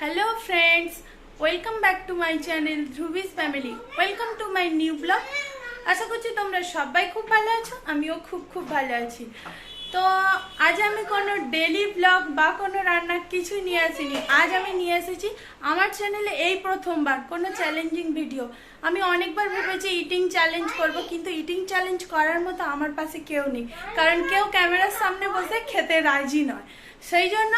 Hello friends, welcome back to my channel DHRUVI'S family. Welcome to my new blog. আশা করছি তোমরা সবাই খুব ভালো আছো, আমিও খুব ভালো আছি। তো আজ আমি কোনো ডেইলি ব্লগ বা কোনো রান্না কিছু নিয়ে আসিনি। আজ আমি নিয়ে এসেছি আমার চ্যানেলে এই প্রথমবার কোনো চ্যালেঞ্জিং ভিডিও। আমি অনেকবার ভেবেছি ইটিং চ্যালেঞ্জ করব, কিন্তু ইটিং চ্যালেঞ্জ করার মতো আমার পাশে কেউ নেই, কারণ কেউ ক্যামেরার সামনে বসে খেতে রাজি নয়। সেই জন্য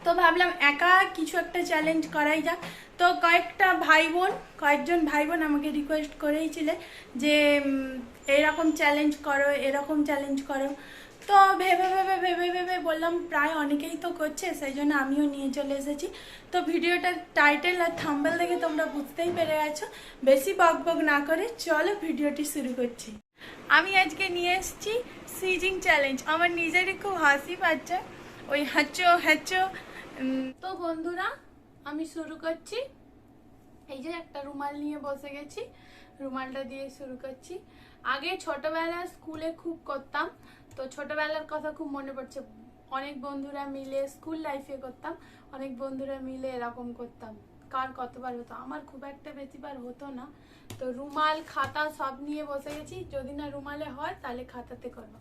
তো ভাবলাম একা কিছু একটা চ্যালেঞ্জ করাই যাক। তো কয়েকজন ভাই বোন আমাকে রিকোয়েস্ট করেইছিলে যে এরকম চ্যালেঞ্জ করো, এরকম চ্যালেঞ্জ করো। তো ভেবে বললাম প্রায় অনেকেই তো করছে, সেই জন্য আমিও নিয়ে চলে এসেছি। তো ভিডিওটার টাইটেল আর থাম্বনেল দেখে তোমরা বুঝতেই পেরে গেছো। বেশি বক না করে চলো ভিডিওটি শুরু করছি। আমি আজকে নিয়ে এসেছি সিজিং চ্যালেঞ্জ। আমার নিজেরই খুব হাসি পাচ্ছে, ওই হ্যাচো। তো বন্ধুরা আমি শুরু করছি। এই যে একটা রুমাল নিয়ে বসে গেছি, রুমালটা দিয়ে শুরু করছি। আগে ছোটবেলায় স্কুলে খুব করতাম, তো ছোটবেলার কথা খুব মনে পড়ছে। অনেক বন্ধুরা মিলে স্কুল লাইফে করতাম, অনেক বন্ধুরা মিলে এরকম করতাম। কার কতবার হতো, আমার খুব একটা বেশিবার হতো না। তো রুমাল খাতা সব নিয়ে বসে গেছি। যদি না রুমালে হয় তাহলে খাতাতে করবো।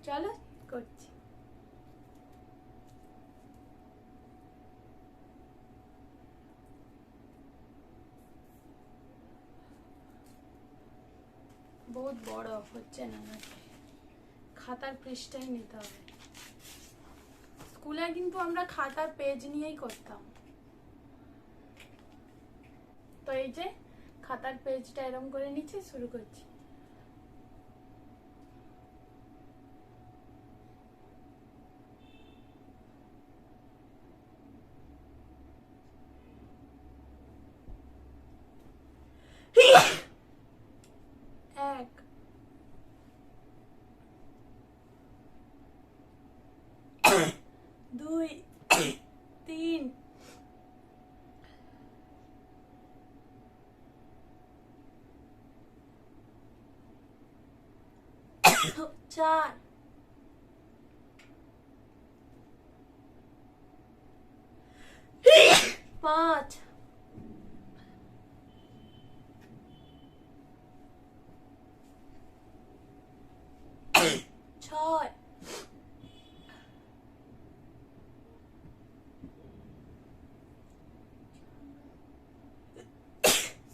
চলো করছি। বহুত বড় হচ্ছে না নাকি, খাতার পৃষ্ঠাই নিতে হবে। স্কুলে কিন্তু আমরা খাতার পেজ নিয়েই করতাম। তো এই যে খাতার পেজটা এরকম করে নিচ্ছি, শুরু করছি। এক, দুই, তিন, চার, পাঁচ, ছয়,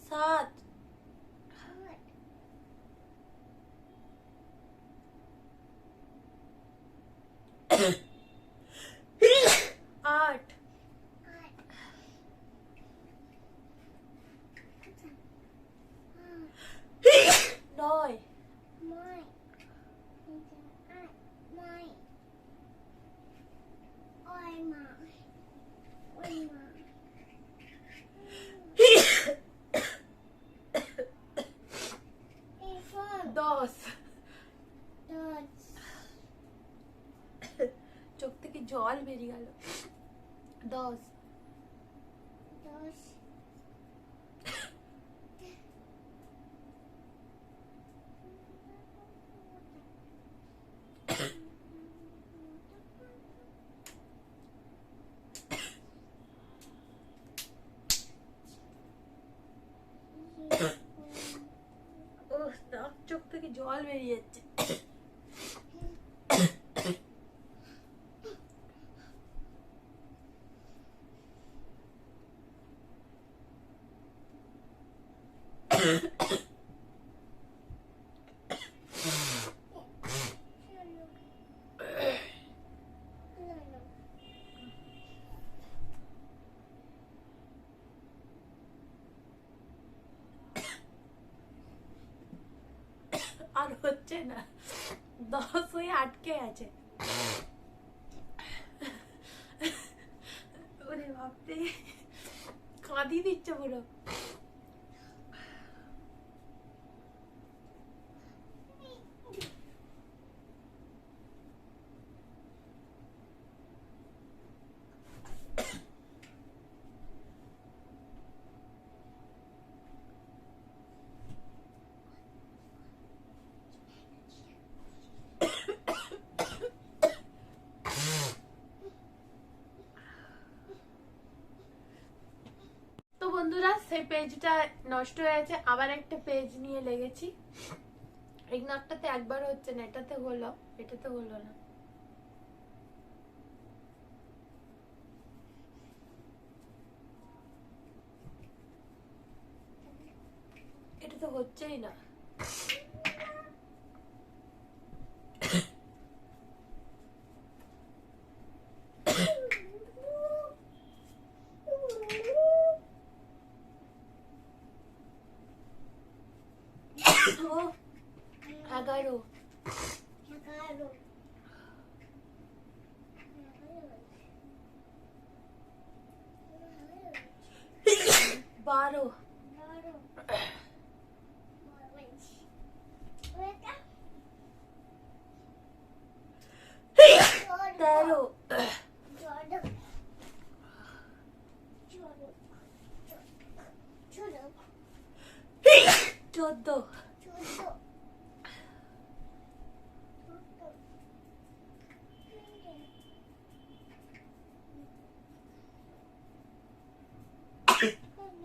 সাত, আট, নয়, 10। চোখ থেকে জল বেরিয়ে গেল। 10, চোখ থেকে জল বেরিয়ে যাচ্ছে। আর হচ্ছে না, 10 হয়ে আটকে আছে। ওরে বাপরে, কাঁদি দিচ্ছে পুরো। বন্ধুরা সেই পেজটা নষ্ট হয়ে গেছে, আবার একটা পেজ নিয়ে লেগেছি। এই নাকটাতে একবার হচ্ছে না, এটাতে হলো, এটাতে হলো না। এটা তো হচ্ছেই না। এগারো, 12, 13, 14,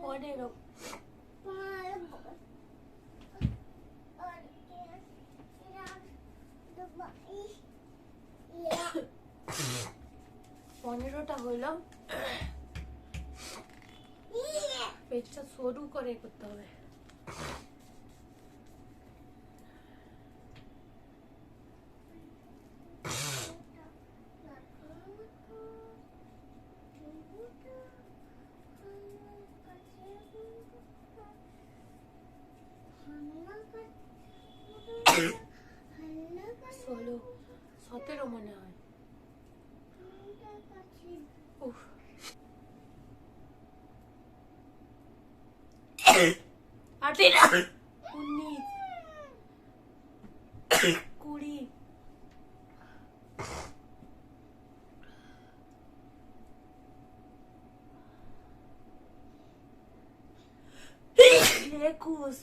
15, 15টা হলো। পেজটা সরু করে করতে হবে। ষোলো, 17 মনে হয়। উফ, 18, 19, 20, 21,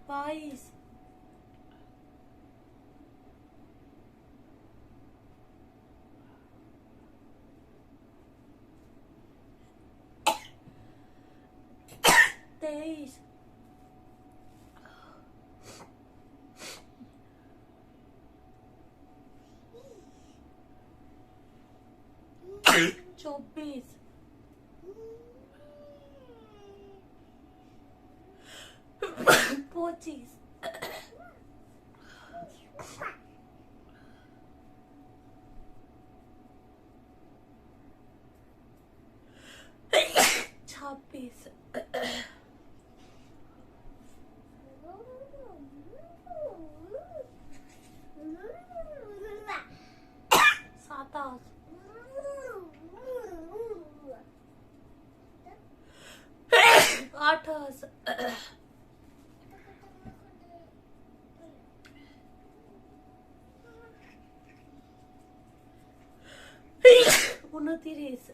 22, 23, 24, 25, 26, 27, 28, 29,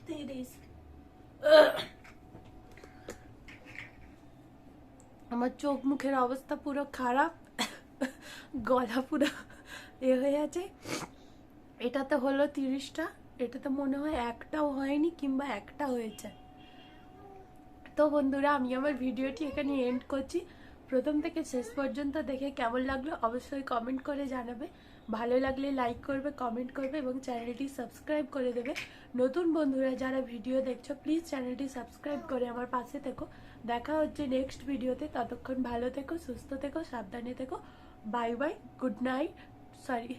30। আমার চোখ মুখের অবস্থা পুরো খারাপ, গলা পুরো এ হয়ে আছে। এটাতে হলো 30টা, এটাতে মনে হয় একটাও হয়নি কিংবা একটা হয়েছে। তো বন্ধুরা, আমি আমার ভিডিওটি এখানে এন্ড করছি। প্রথম থেকে শেষ পর্যন্ত দেখে কেমন লাগলো অবশ্যই কমেন্ট করে জানাবে। ভালো লাগলে লাইক করবে, কমেন্ট করবে এবং চ্যানেলটি সাবস্ক্রাইব করে দেবে। নতুন বন্ধুরা যারা ভিডিও দেখছো প্লিজ চ্যানেলটি সাবস্ক্রাইব করে আমার পাশে থেকো। দেখা হচ্ছে নেক্সট ভিডিওতে। ততক্ষণ ভালো থেকো, সুস্থ থেকো, সাবধানে থেকো। Bye bye, good night, sorry.